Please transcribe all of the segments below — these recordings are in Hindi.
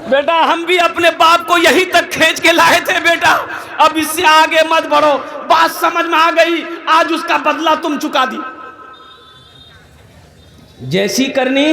बेटा हम भी अपने बाप को यहीं तक खींच के लाए थे बेटा, अब इससे आगे मत बढ़ो। बात समझ में आ गई, आज उसका बदला तुम चुका दी। जैसी करनी,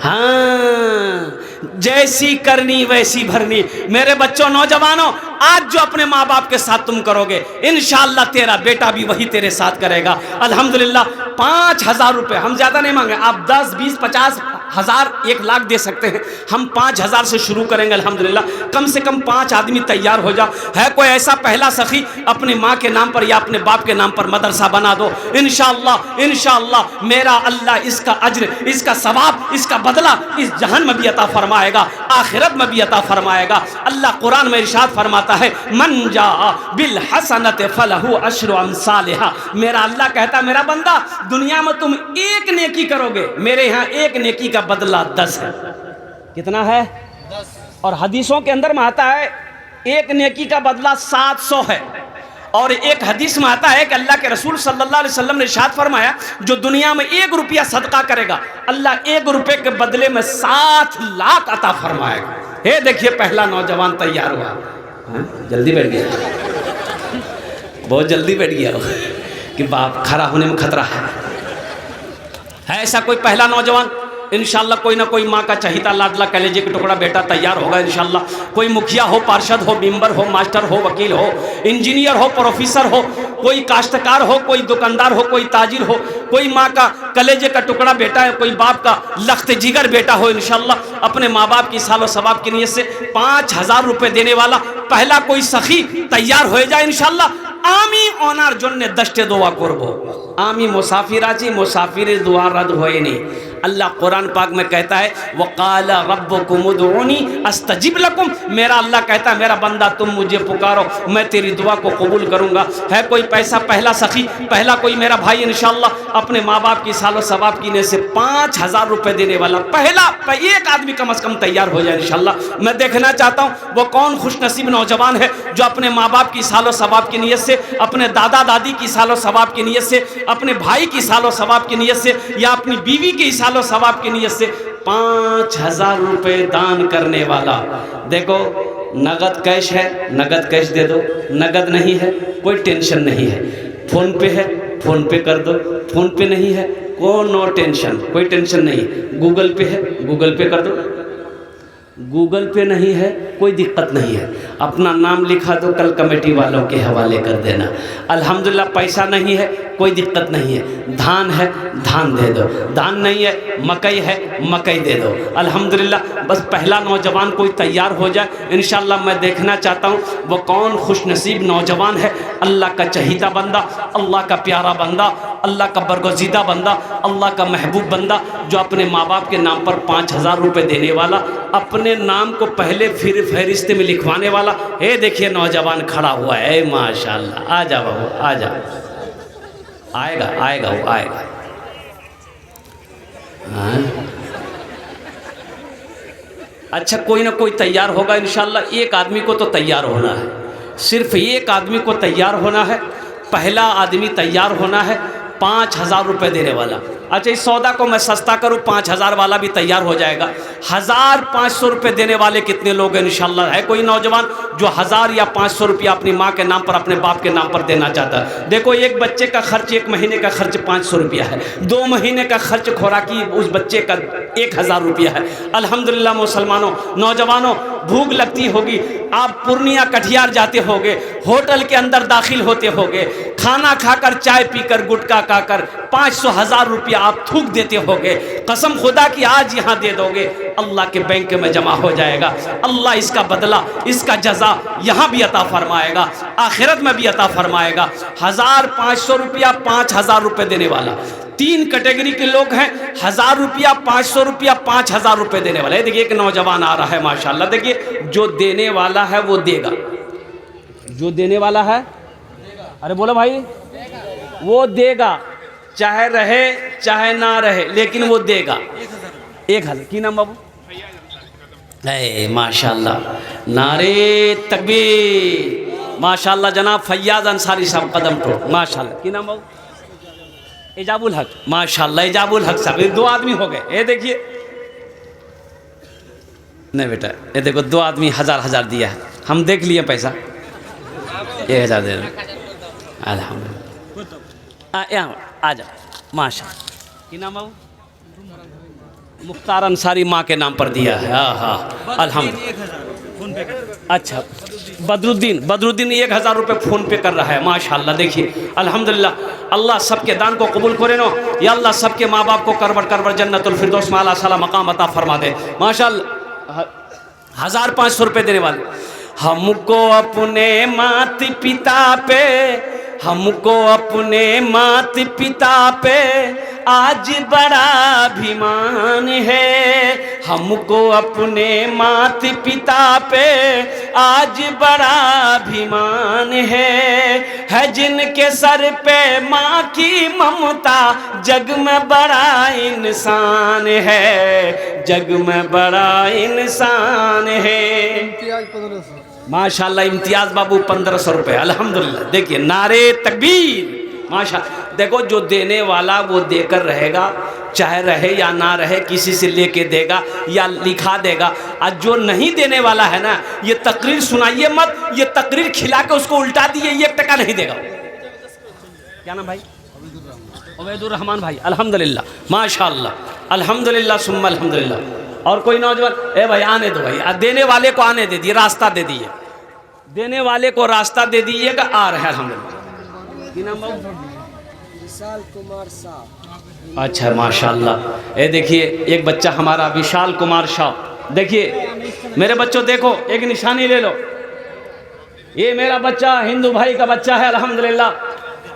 हाँ जैसी करनी वैसी भरनी। मेरे बच्चों, नौजवानों, आज जो अपने माँ बाप के साथ तुम करोगे, इंशाअल्लाह तेरा बेटा भी वही तेरे साथ करेगा। अल्हम्दुलिल्लाह 5,000 रुपये हम ज़्यादा नहीं मांगे, आप 10, 20, 50 हज़ार 1 लाख दे सकते हैं, हम 5,000 से शुरू करेंगे। अल्हम्दुलिल्लाह कम से कम 5 आदमी तैयार हो जाओ। है कोई ऐसा पहला सखी, अपनी माँ के नाम पर या अपने बाप के नाम पर मदरसा बना दो। इंशाअल्लाह इंशाअल्लाह मेरा अल्लाह इसका अज्र, इसका सवाब, इसका बदला इस जहान में भी अता फरमाएगा, आखिरत में भी अता फरमाएगा। अल्लाह कुरान में इरशाद फरमाता है, मन जा बिल हसनत फलहु अशरु अमसालिहा। मेरा अल्लाह कहता, मेरा बंदा दुनिया में तुम एक नेकी करोगे, मेरे यहाँ एक नेकी का बदला 10 है। कितना है? 10। और हदीसों के अंदर में आता है एक नेकी का बदला 700 है। और एक हदीस में आता है कि अल्लाह के रसूल सल्लल्लाहु अलैहि वसल्लम ने इरशाद फरमाया, जो दुनिया में 1 रुपया सदका करेगा, अल्लाह 1 रुपये के बदले में 7 लाख अता फरमाएगा। हे देखिए पहला नौजवान तैयार हुआ। हाँ? जल्दी बैठ गया, बहुत जल्दी बैठ गया कि बाप खड़ा होने में खतरा है ऐसा कोई पहला नौजवान? इंशाअल्लाह कोई ना कोई माँ का चहीता लाडला कलेजे का टुकड़ा बेटा तैयार होगा इंशाअल्लाह। कोई मुखिया हो, पार्षद हो, मेंबर हो, मास्टर हो, वकील हो, इंजीनियर हो, प्रोफेसर हो, कोई काश्तकार हो, कोई दुकानदार हो, कोई ताजिर हो, कोई माँ का कलेजे का टुकड़ा बेटा है, कोई बाप का लख्त जिगर बेटा हो। इंशाअल्लाह अपने माँ बाप की सालो सवाब की नीयत से 5,000 रुपये देने वाला पहला कोई सखी तैयार हो जाए इंशाअल्लाह। आमी ओनार जोन्ने दस्ते दुआ करबो, आमी मुसाफिराची मुसाफिर दुआ रद्द होए नहीं। अल्लाह कुरान पाक में कहता है, वक़ाला रब्बुकुम उदऊनी अस्तजिब लकुम। मेरा अल्लाह कहता है, मेरा बंदा तुम मुझे पुकारो, मैं तेरी दुआ को कबूल करूंगा। है कोई पैसा पहला सखी, पहला कोई मेरा भाई इंशाअल्लाह अपने माँ बाप की सालो सवाब की नीयत से 5,000 रुपये देने वाला पहला एक आदमी कम से कम तैयार हो जाए इंशाअल्लाह। मैं देखना चाहता हूँ वो कौन खुशनसीब नौजवान है जो अपने माँ बाप की सालो सवाब की नीयत से, अपने दादा दादी की सालो सवाब की नीयत से, अपने भाई की सालो सवाब की नीयत से, या अपनी बीवी की सालो सवाब की नीयत से 5,000 रुपये दान करने वाला। देखो नगद कैश है, नगद कैश दे दो, नगद नहीं है कोई टेंशन नहीं है, फोन पे है फोन पे कर दो, फोन पे नहीं है नो टेंशन, कोई टेंशन नहीं, गूगल पे है गूगल पे कर दो, गूगल पे नहीं है कोई दिक्कत नहीं है, अपना नाम लिखा दो, कल कमेटी वालों के हवाले कर देना। अल्हम्दुलिल्लाह पैसा नहीं है कोई दिक्कत नहीं है, धान है धान दे दो, धान नहीं है मकई है मकई दे दो। अल्हम्दुलिल्लाह बस पहला नौजवान कोई तैयार हो जाए इंशाअल्लाह। मैं देखना चाहता हूँ वो कौन खुशनसीब नौजवान है, अल्लाह का चहीता बंदा, अल्लाह का प्यारा बंदा, अल्लाह का बरगुज़ीदा बंदा, अल्लाह का महबूब बंदा, जो अपने माँ बाप के नाम पर 5,000 रुपये देने वाला, अपने नाम को पहले फिर फहरिस्त में लिखवाने वाला। हे देखिए नौजवान खड़ा हुआ है, माशाअल्लाह। आ जा बाबू आ जा, आएगा आएगा वो आएगा। हाँ? अच्छा कोई ना कोई तैयार होगा इंशाअल्लाह। एक आदमी को तो तैयार होना है, सिर्फ एक आदमी को तैयार होना है, पहला आदमी तैयार होना है 5,000 रुपये देने वाला। अच्छा इस सौदा को मैं सस्ता करूँ, 5,000 वाला भी तैयार हो जाएगा। 1,500 रुपये देने वाले कितने लोग हैं इंशाअल्लाह? है कोई नौजवान जो 1,000 या 500 रुपया अपनी माँ के नाम पर, अपने बाप के नाम पर देना चाहता है? देखो एक बच्चे का खर्च, 1 महीने का खर्च 500 रुपया है, 2 महीने का खर्च खुराकी उस बच्चे का 1,000 रुपया है। अल्हम्दुलिल्लाह मुसलमानों, नौजवानों भूख लगती होगी, आप पूर्णिया कटिहार जाते होगे, होटल के अंदर दाखिल होते होगे, खाना खाकर चाय पीकर गुटखा खाकर 500-1,000 रुपया आप थूक देते होगे। कसम खुदा की आज यहाँ दे दोगे, अल्लाह के बैंक में जमा हो जाएगा। अल्लाह इसका बदला, इसका जजा यहाँ भी अता फरमाएगा, आखिरत में भी अता फरमाएगा। 1,500 रुपया 5,000 रुपये देने वाला 3 कैटेगरी के लोग हैं। 1,000 रुपया 500 रुपया 5,000 रुपये देने वाला है। देखिए एक नौजवान आ रहा है माशाल्लाह। देखिए जो देने वाला है वो देगा, जो देने वाला है, अरे बोलो भाई, वो देगा, चाहे रहे चाहे ना रहे, लेकिन वो देगा। 1,000 की नाम बाबू? माशाल्लाह, नारे तकबीर, माशाल्लाह जनाब फैयाज अंसारी साहब कदम तो माशाल्लाह। की नाम बाबू? एजाबुल हक, माशाल्लाह एजाबुल हक साहब। 2 आदमी हो गए। ये देखिए नहीं बेटा, ये देखो 2 आदमी 1000 दिया है, हम देख लिए पैसा 1000 दे रहे। अल्हम्दुलिल्लाह, आ जाओ माशा। क्या नाम है? मुख्तार अंसारी माँ के नाम पर दिया है। हाँ हाँ अल्हम्दुलिल्लाह। अच्छा बदरुद्दीन 1000 रुपये फ़ोन पे कर रहा है माशाल्लाह। देखिए अल्हम्दुलिल्लाह, अल्लाह सबके दान को कबूल करे नो या अल्लाह सबके माँ बाप को करबर जन्नतुल फिरदौस में आला साला मकाम अता फरमा दे माशाल्लाह। 1500 रुपये देने वाले। हमको अपने माता पिता पे, हमको अपने माता पिता पे आज बड़ा अभिमान है। हमको अपने माता पिता पे आज बड़ा अभिमान है जिनके सर पे माँ की ममता, जग में बड़ा इंसान है, जग में बड़ा इंसान है। माशाल्लाह इम्तियाज़ बाबू 1500 रुपये अल्हम्दुलिल्लाह। देखिए नारे तकबीर माशा। देखो जो देने वाला वो देकर रहेगा, चाहे रहे या ना रहे, किसी से लेके देगा या लिखा देगा। और जो नहीं देने वाला है ना, ये तकरीर सुनाइए मत, ये तकरीर खिला के उसको उल्टा दिए, 1 टका नहीं देगा। क्या नाम भाई? उबैदुर रहमान भाई अल्हम्दुलिल्लाह माशाल्लाह अल्हम्दुलिल्लाह सुम्मा अल्हम्दुलिल्लाह। और कोई नौजवान? ए भाई आने दो भाई, देने वाले को आने दे दिए, रास्ता दे दिए, देने वाले को रास्ता दे दीजिएगा। आ रहे हैं अल्हम्दुलिल्लाह। विशाल कुमार शाह। अच्छा माशाल्लाह। ये देखिए एक बच्चा हमारा विशाल कुमार शाह। देखिए मेरे बच्चों देखो, एक निशानी ले लो। ये मेरा बच्चा हिंदू भाई का बच्चा है अल्हम्दुलिल्लाह।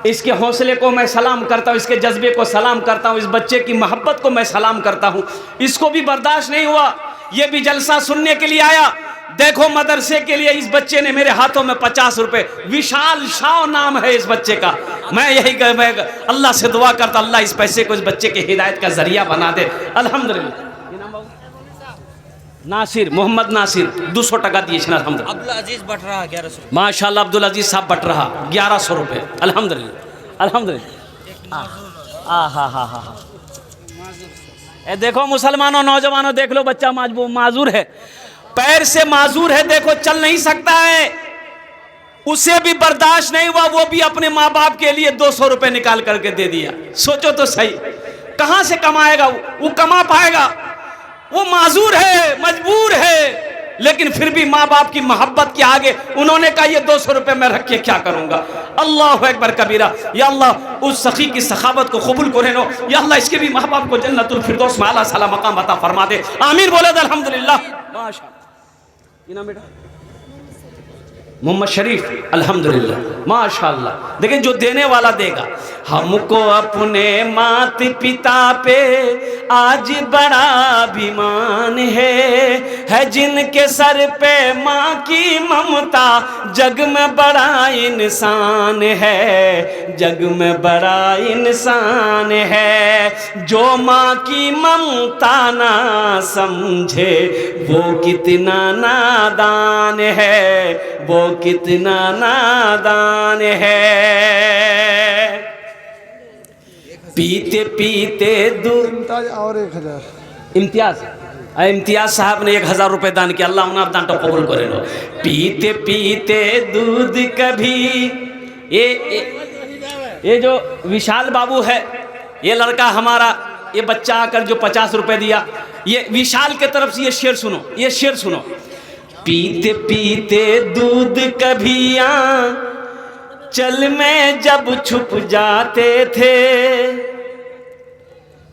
इसके हौसले को मैं सलाम करता हूँ, इसके जज्बे को सलाम करता हूँ, इस बच्चे की मोहब्बत को मैं सलाम करता हूँ। इसको भी बर्दाश्त नहीं हुआ, ये भी जलसा सुनने के लिए आया। देखो मदरसे के लिए इस बच्चे ने मेरे हाथों में 50 रुपए, विशाल शाह नाम है इस बच्चे का। मैं यही मैं अल्लाह से दुआ करता, अल्लाह इस पैसे को इस बच्चे के हिदायत का जरिया बना दे अल्हम्दुलिल्लाह। नासिर मोहम्मद नासिर 200 टका दिए अल्हम्दुलिल्लाह। अब्दुल अजीज बटरा 1100 माशाल्लाह अब्दुल अजीज साहब बटरा 1100 रुपये अल्हम्दुलिल्लाह अल्हम्दुलिल्लाह। हाँ। देखो मुसलमानों नौजवानों देख लो, बच्चा माजूर है, पैर से माजूर है, देखो चल नहीं सकता है, उसे भी बर्दाश्त नहीं हुआ, वो भी अपने माँ बाप के लिए 200 रुपये निकाल करके दे दिया। सोचो तो सही, कहाँ से कमाएगा वो कमा पाएगा? वो माजूर है, मजबूर है, लेकिन फिर भी माँ बाप की मोहब्बत के आगे उन्होंने कहा ये 200 रुपये मैं रख के क्या करूँगा। अल्लाह अकबर कबीरा। या अल्लाह उस सखी की सखावत को कबूल करे नो, या अल्लाह इसके भी माँ बाप को जन्नतुल फिरदौस में आला साला मकाम अता फरमा दे। आमीन बोले तो अल्हम्दुलिल्लाह। माशाअल्लाह बेटा मोहम्मद शरीफ अल्हम्दुलिल्लाह माशाअल्लाह। देखिए जो देने वाला देगा। हमको अपने माता पिता पे आज बड़ा अभिमान है जिनके सर पे माँ की ममता, जग में बड़ा इंसान है, जग में बड़ा इंसान है। जो माँ की ममता ना समझे वो कितना नादान है, वो कितना नादान है। पीते पीते दूध और 1000 इम्तियाज साहब ने 1000 रुपये दान किया। अल्लाह उन्हें दान तो कबूल करे लो। पीते पीते दूध कभी ये जो विशाल बाबू है, ये लड़का हमारा, ये बच्चा आकर जो 50 रुपये दिया, ये विशाल के तरफ से ये शेर सुनो, ये शेर सुनो। पीते पीते दूध कभी चल में जब छुप जाते थे,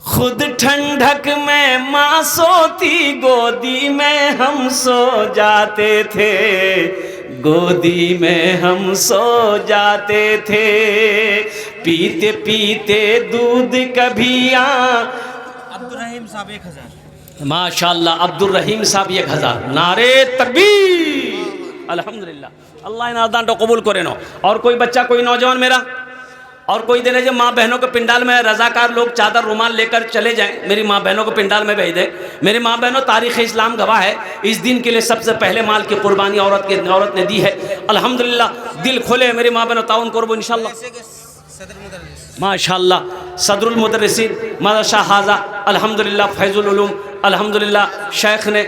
खुद ठंडक में माँ सोती, गोदी में हम सो जाते थे, गोदी में हम सो जाते थे। पीते पीते दूध कभी अब्दुल रहीम साहब 1000 माशाल्लाह। अब्दुल रहीम साहब 1000। नारे तकबीर अल्हम्दुलिल्लाह। अल्लाह इन आदान तो कबूल करे नो। और कोई बच्चा, कोई नौजवान मेरा, और कोई देने जो माँ बहनों के पिंडाल में रजाकार लोग चादर रुमाल लेकर चले जाएं, मेरी माँ बहनों को पिंडाल में भेज दें। मेरी माँ बहनों, तारीख़ इस्लाम गवाह है, इस दिन के लिए सबसे पहले माल की कुर्बानी औरत ने दी है अल्हम्दुलिल्लाह। दिल खोले मेरी माँ बहनों, ताउन करबो इंशाल्लाह माशाल्लाह। सदरुल मुदर्रिसीन मदरसा हाजा अल्हम्दुलिल्लाह, फैजुल उलूम अल्हम्दुलिल्लाह, शेख ने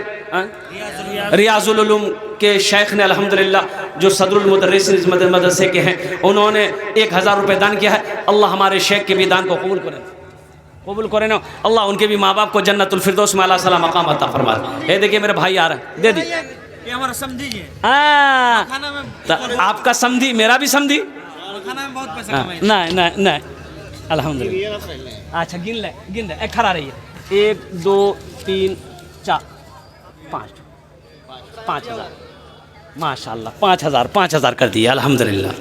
रियाजुल उलूम के शेख ने अल्हम्दुलिल्लाह जो सदरुल मुदर्रिस इस मदरसे के हैं, उन्होंने 1000 रुपये दान किया है। अल्लाह हमारे शेख के भी दान को कबूल करें ना। अल्लाह उनके भी माँ बाप को जन्नतुल फिरदौस में आला सला मकाम अता फरमा। ये देखिए मेरे भाई आ रहे हैं, दे दी। ये हमारा समझी है। खाना में तो आपका समधी, मेरा भी समधी। खाना में बहुत पैसा कमाए। नहीं नहीं अल्हम्दुलिल्लाह। अच्छा गिन ले खड़ा रही है। 1 2 3 4 5 5000 माशाल्लाह 5000 कर दिया अल्हम्दुलिल्लाह।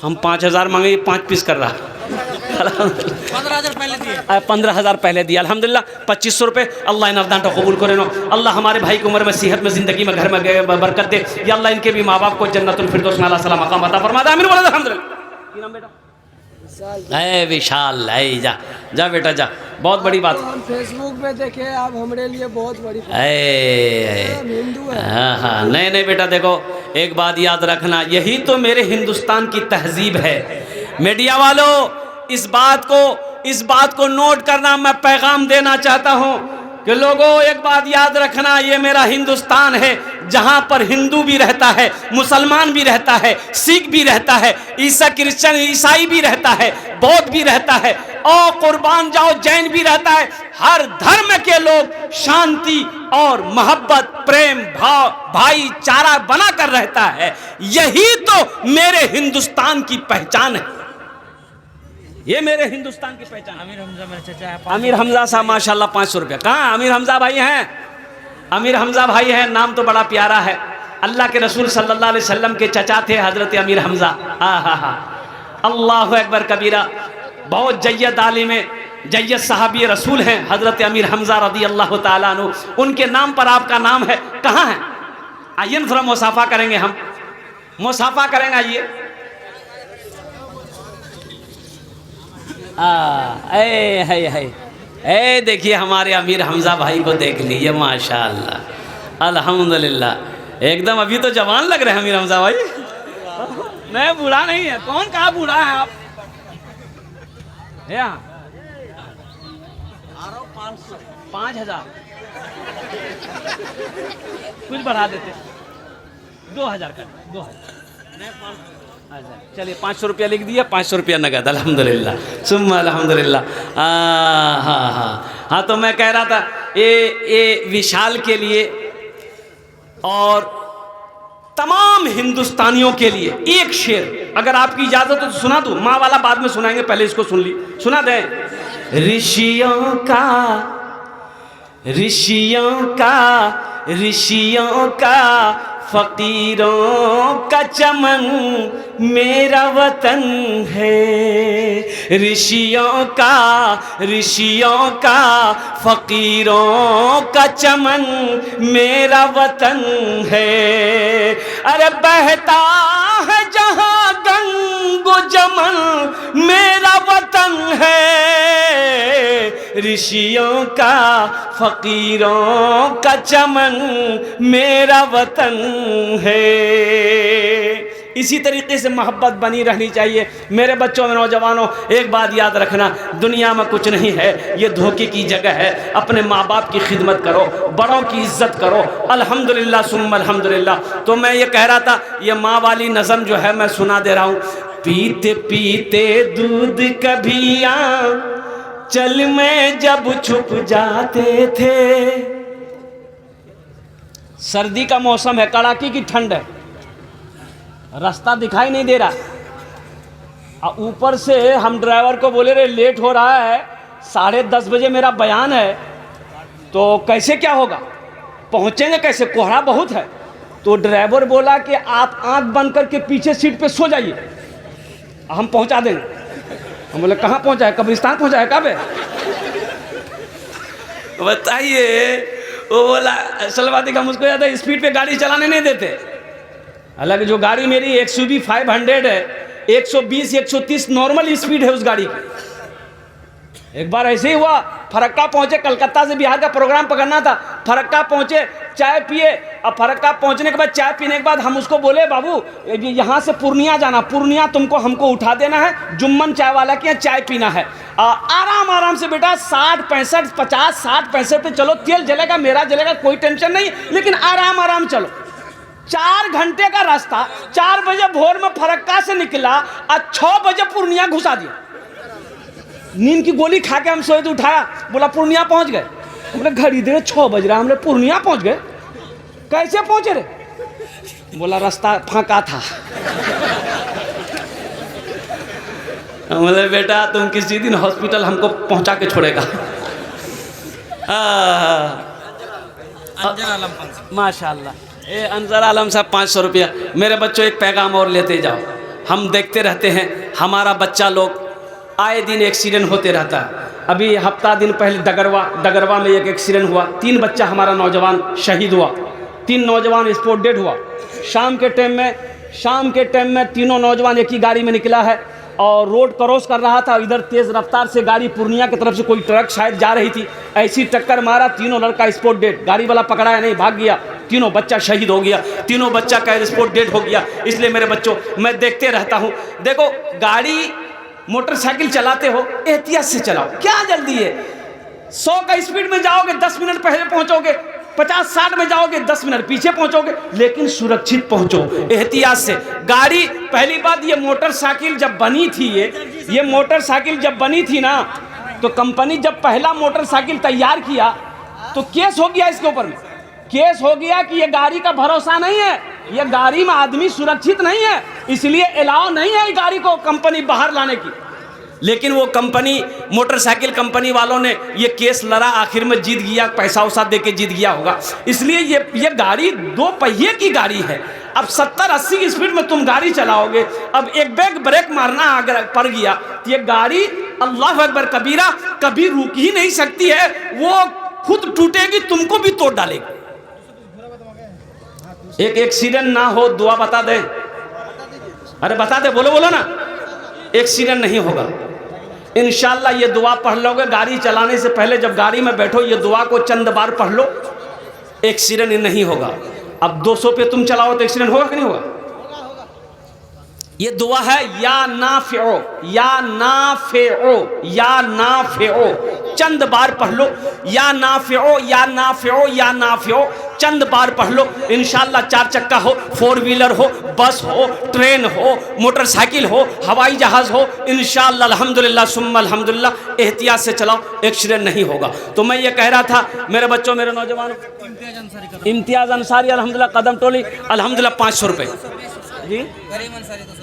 हम 5000 मांगे, 5 पीस कर रहा। 15,000 पहले दिए। 15,000 पहले दिया अल्हम्दुलिल्लाह। 2500 रुपये। अल्लाह इन अवदान को कबूल करे नो। अल्लाह हमारे भाई की उम्र में, सेहत में, ज़िंदगी में, घर में बरकत दे। या अल्लाह इनके भी माँ बाप को जन्नतुल फिरदौस में आला सला मकाम अता फरमा दे। आमीन बोलो अल्हम्दुलिल्लाह। की नाम बेटा? विशाल। जा बेटा जा, बहुत बड़ी बात। हम फेसबुक पे देखे, आप हमारे लिए बहुत बड़ी हिंदू है। हाँ नहीं बेटा, देखो एक बात याद रखना, यही तो मेरे हिंदुस्तान की तहजीब है। मीडिया वालों, इस बात को नोट करना, मैं पैगाम देना चाहता हूँ कि लोगों एक बात याद रखना, ये मेरा हिंदुस्तान है जहाँ पर हिंदू भी रहता है, मुसलमान भी रहता है, सिख भी रहता है, क्रिश्चियन ईसाई भी रहता है, बौद्ध भी रहता है, और कुर्बान जाओ जैन भी रहता है। हर धर्म के लोग शांति और मोहब्बत, प्रेम भाव, भाईचारा बना कर रहता है। यही तो मेरे हिंदुस्तान की पहचान है। ये मेरे हिंदुस्तान की पहचान। आमिर हमजा मेरे चाचा है। आमिर हमजा साहब माशाल्लाह 500 रुपया। कहाँ आमिर हमजा भाई हैं? आमिर हमजा भाई हैं, नाम तो बड़ा प्यारा है। अल्लाह के रसूल सल्लल्लाहु अलैहि वसल्लम के चचा थे हजरत आमिर हमजा। हा अल्लाहु अकबर कबीरा। बहुत जय्यद आलिम, जय्यद सहाबी रसूल हैं हजरत आमिर हमजा रदी अल्लाह ताला अन्हु। उनके नाम पर आपका नाम है। कहाँ है? आइए थोड़ा मुसाफा करेंगे, हम मुसाफा करेंगे। आइए। देखिए हमारे अमीर हमजा भाई को देख लीजिए, माशाअल्लाह अल्हम्दुलिल्लाह। एकदम अभी तो जवान लग रहे हैं अमीर हमजा भाई। नहीं बूढ़ा नहीं है। कौन कहा बूढ़ा है आप? 5,000 कुछ बढ़ा देते, 2,000 कर 2,000। अच्छा चलिए 500 रुपया लिख दिया, 500 रुपया नगद अल्हम्दुलिल्लाह सुम्मा अल्हम्दुलिल्लाह। हाँ तो मैं कह रहा था ये विशाल के लिए और तमाम हिंदुस्तानियों के लिए एक शेर अगर आपकी इजाज़त हो तो सुना दूँ। माँ वाला बाद में सुनाएंगे, पहले इसको सुना दें। ऋषियों का फकीरों का चमन मेरा वतन है। ऋषियों का फकीरों का चमन मेरा वतन है। अरे बहता है जहाँ गंगो जमन मेरा वतन है। ऋषियों का फकीरों का चमन मेरा वतन है। इसी तरीके से मोहब्बत बनी रहनी चाहिए। मेरे बच्चों में, नौजवानों, एक बात याद रखना, दुनिया में कुछ नहीं है, ये धोखे की जगह है। अपने माँ बाप की खिदमत करो, बड़ों की इज्जत करो। अल्हम्दुलिल्लाह सुम्मा अल्हम्दुलिल्लाह। तो मैं ये कह रहा था, ये माँ वाली नज़म जो है मैं सुना दे रहा हूँ। पीते पीते दूध कभिया चल में जब छुप जाते थे। सर्दी का मौसम है, कड़ाके की ठंड है, रास्ता दिखाई नहीं दे रहा। ऊपर से हम ड्राइवर को बोले रहे लेट हो रहा है, 10:30 बजे मेरा बयान है, तो कैसे क्या होगा, पहुंचेंगे कैसे, कोहरा बहुत है। तो ड्राइवर बोला कि आप आंख बंद करके पीछे सीट पे सो जाइए, हम पहुंचा देंगे। हम बोले कहाँ पहुंचा है? कब्रिस्तान पहुंचा है कब है? बताइए। वो बोला असल बात है कि हम उसको ज़्यादा स्पीड पे गाड़ी चलाने नहीं देते। हालांकि जो गाड़ी मेरी XUV 500 है, 120-130 नॉर्मल स्पीड है उस गाड़ी की। एक बार ऐसे ही हुआ, फरक्का पहुंचे, कलकत्ता से बिहार का प्रोग्राम पकड़ना था। फरक्का पहुंचे, चाय पिए। अब फरक्का पहुंचने के बाद, चाय पीने के बाद हम उसको बोले बाबू यहाँ से पूर्णिया जाना, पूर्णिया तुमको हमको उठा देना है, जुम्मन चाय वाला के यहाँ चाय पीना है। आराम आराम से बेटा 60 65 50 60 65 पे चलो, तेल जलेगा मेरा जलेगा कोई टेंशन नहीं, लेकिन आराम आराम चलो। 4 घंटे का रास्ता 4 बजे भोर में फरक्का से निकला और 6 बजे पूर्णिया घुसा दिया। नींद की गोली खा के हम सोए तो उठाया, बोला पूर्णिया पहुंच गए। बोले घड़ी दे 6 बज रहा, हमने पूर्णिया पहुंच गए। कैसे पहुंचे रे? बोला रास्ता फांका था। बोले बेटा तुम किसी दिन हॉस्पिटल हमको पहुंचा के छोड़ेगा। अंजर आलम 500। माशाल्लाह, ए अंजर आलम साहब 500 रुपया। मेरे बच्चों एक पैगाम और लेते जाओ। हम देखते रहते हैं हमारा बच्चा लोग आए दिन एक्सीडेंट होते रहता है। अभी हफ्ता दिन पहले डगरवा में एक एक्सीडेंट हुआ, 3 बच्चा हमारा नौजवान शहीद हुआ, 3 नौजवान स्पॉट डेड हुआ। शाम के टाइम में तीनों नौजवान एक ही गाड़ी में निकला है और रोड क्रॉस कर रहा था। इधर तेज़ रफ्तार से गाड़ी पूर्णिया की तरफ से कोई ट्रक शायद जा रही थी, ऐसी टक्कर मारा, तीनों लड़का स्पॉट डेड। गाड़ी वाला पकड़ाया नहीं, भाग गया, तीनों बच्चा शहीद हो गया, तीनों बच्चा का स्पॉट डेड हो गया। इसलिए मेरे बच्चों मैं देखते रहता हूँ, देखो गाड़ी मोटरसाइकिल चलाते हो एहतियात से चलाओ, क्या जल्दी है। 100 का स्पीड में जाओगे 10 मिनट पहले पहुंचोगे, 50-60 में जाओगे 10 मिनट पीछे पहुंचोगे, लेकिन सुरक्षित पहुंचो एहतियात से। गाड़ी पहली बात, ये मोटरसाइकिल जब बनी थी, ये मोटरसाइकिल जब बनी थी ना, तो कंपनी जब पहला मोटरसाइकिल तैयार किया तो केस हो गया इसके ऊपर में, केस हो गया कि ये गाड़ी का भरोसा नहीं है, ये गाड़ी में आदमी सुरक्षित नहीं है, इसलिए अलाउ नहीं है गाड़ी को कंपनी बाहर लाने की। लेकिन वो कंपनी मोटरसाइकिल कंपनी वालों ने ये केस लड़ा, आखिर में जीत गया, पैसा वैसा दे के जीत गया होगा। इसलिए ये गाड़ी 2 पहिए की गाड़ी है। अब 70-80 की स्पीड में तुम गाड़ी चलाओगे, अब एक बैग ब्रेक मारना अगर पड़ गया तो ये गाड़ी अल्लाह अकबर कबीरा कभी रुक ही नहीं सकती है, वो खुद टूटेगी, तुमको भी तोड़ डालेगी। एक एक्सीडेंट ना हो, दुआ बता दे, अरे बता दे, बोलो बोलो ना, एक्सीडेंट नहीं होगा इंशाल्लाह। ये दुआ पढ़ लोगे गाड़ी चलाने से पहले, जब गाड़ी में बैठो ये दुआ को चंद बार पढ़ लो, एक्सीडेंट नहीं होगा। अब 200 पे तुम चलाओ तो एक्सीडेंट होगा कि नहीं होगा? ये दुआ है या नाफिओ, या नाफिओ, या नाफिओ, चंद बार पढ़ लो, या नाफिओ, या नाफिओ, या नाफिओ, चंद बार पढ़ लो इंशाल्लाह। 4 चक्का हो, 4 व्हीलर हो, बस हो, ट्रेन हो, मोटरसाइकिल हो, हवाई जहाज़ हो, इंशाल्लाह अल्हम्दुलिल्लाह सुम्मा अल्हम्दुलिल्लाह एहतियात से चलाओ, एक्सीडेंट नहीं होगा। तो मैं ये कह रहा था मेरे बच्चों, मेरे नौजवानों, इम्तियाज़ अंसारी अल्हम्दुलिल्लाह कदम टोली अल्हम्दुलिल्लाह 500 रुपये जी।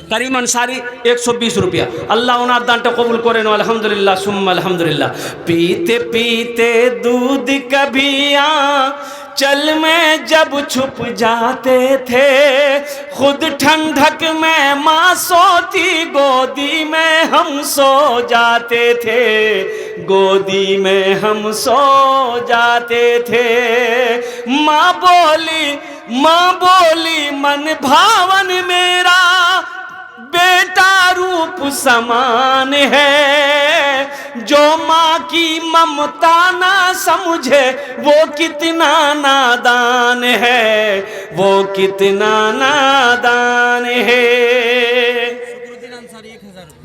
करीम अंसारी 120 रुपया। अल्लाह उन्हें दांटे कबूल करे नो अल्हम्दुलिल्लाह सुम्मा अल्हम्दुलिल्लाह। पीते पीते दूध कभी चल में जब छुप जाते थे, खुद ठंडक में माँ सोती, गोदी में हम सो जाते थे, गोदी में हम सो जाते थे। माँ बोली मन भावन मेरा, बेटा रूप समान है, जो माँ की ममता ना समझे वो कितना नादान है, वो कितना नादान है।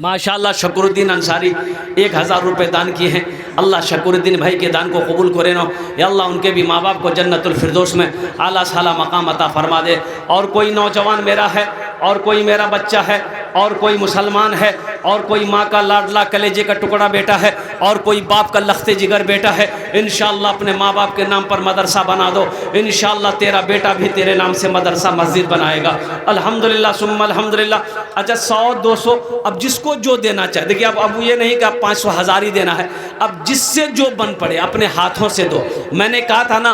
माशाल्लाह शकुरुद्दीन अंसारी 1000 रुपये दान किए हैं। अल्लाह शकुरुद्दीन भाई के दान को कबूल करे नो। या अल्लाह उनके भी माँ बाप को जन्नतुल फिरदौस में आला साला मकाम अता फरमा दे। और कोई नौजवान मेरा है, और कोई मेरा बच्चा है, और कोई मुसलमान है, और कोई माँ का लाडला कलेजे का टुकड़ा बेटा है, और कोई बाप का लख्ते जिगर बेटा है, इंशाअल्लाह अपने माँ बाप के नाम पर मदरसा बना दो। इंशाअल्लाह तेरा बेटा भी तेरे नाम से मदरसा मस्जिद बनाएगा। अल्हम्दुलिल्लाह सुम्मा अल्हम्दुलिल्लाह। अच्छा 100-200 अब जिसको जो देना चाहे, देखिए अब ये नहीं कि आप 500 1000 ही देना है, अब जिससे जो बन पड़े अपने हाथों से दो। मैंने कहा था ना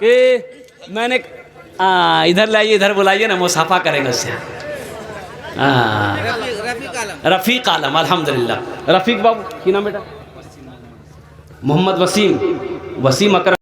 कि मैंने इधर लाइए, इधर बुलाइए ना, मुसाफा करेंगे उससे। रफ़ीक आलम अल्हम्दुलिल्लाह। रफ़ीक बाबू की नाम बेटा? मोहम्मद वसीम अकरम।